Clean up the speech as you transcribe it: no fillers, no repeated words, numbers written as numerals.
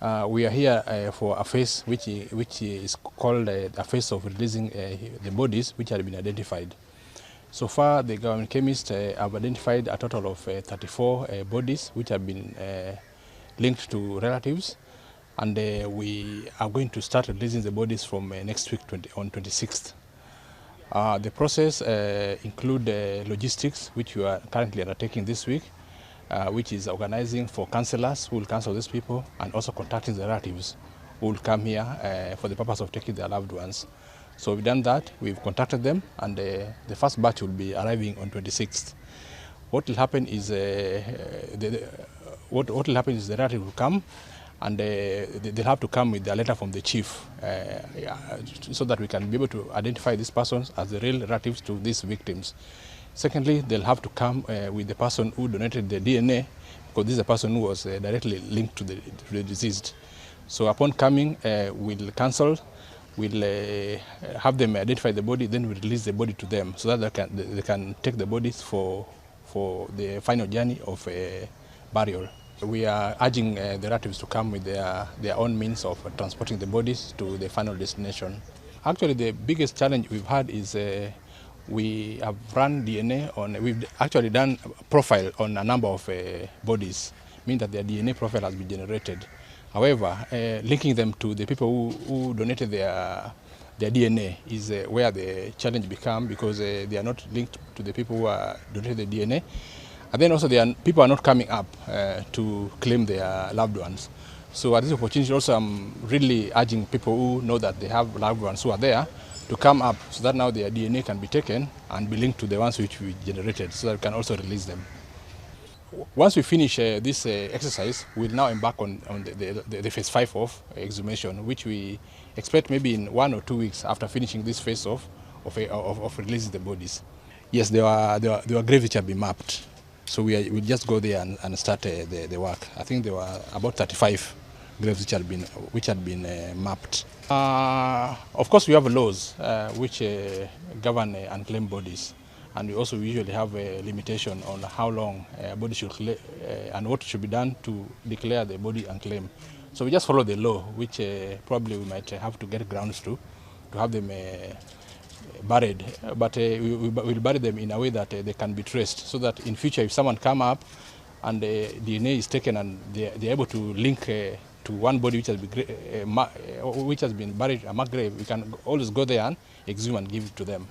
We are here for a phase which is called a phase of releasing the bodies which have been identified. So far, the government chemists have identified a total of 34 bodies which have been linked to relatives, and we are going to start releasing the bodies from next week on 26th. The process include logistics, which we are currently undertaking this week, which is organizing for counselors who will counsel these people, and also contacting the relatives who will come here for the purpose of taking their loved ones. So we've done that, we've contacted them, and the first batch will be arriving on 26th. What will happen is the relative will come, and they'll have to come with a letter from the chief so that we can be able to identify these persons as the real relatives to these victims. Secondly, they'll have to come with the person who donated the DNA, because this is a person who was directly linked to the deceased. So upon coming, we'll counsel, we'll have them identify the body, then we'll release the body to them so that they can take the bodies for the final journey of burial. We are urging the relatives to come with their own means of transporting the bodies to the final destination. Actually, the biggest challenge we've had is we have run DNA on, we've actually done a profile on a number of bodies, meaning that their DNA profile has been generated. However, linking them to the people who donated their DNA is where the challenge becomes, because they are not linked to the people who donated the DNA. And then also people are not coming up to claim their loved ones. So at this opportunity also, I'm really urging people who know that they have loved ones who are there to come up, so that now their DNA can be taken and be linked to the ones which we generated, so that we can also release them. Once we finish this exercise, we'll now embark on the phase 5 of exhumation, which we expect maybe in 1 or 2 weeks after finishing this phase of releasing the bodies. Yes, there were graves which have been mapped. So we'll just go there and start the work. I think there were about 35 graves which had been mapped. Of course, we have laws which govern unclaimed bodies, and we also usually have a limitation on how long a body should and what should be done to declare the body unclaimed. So we just follow the law, which probably we might have to get grounds to have them buried, but we'll bury them in a way that they can be traced, so that in future if someone come up and DNA is taken and they're able to link to one body which has been buried, a marked grave, we can always go there and exhume and give it to them.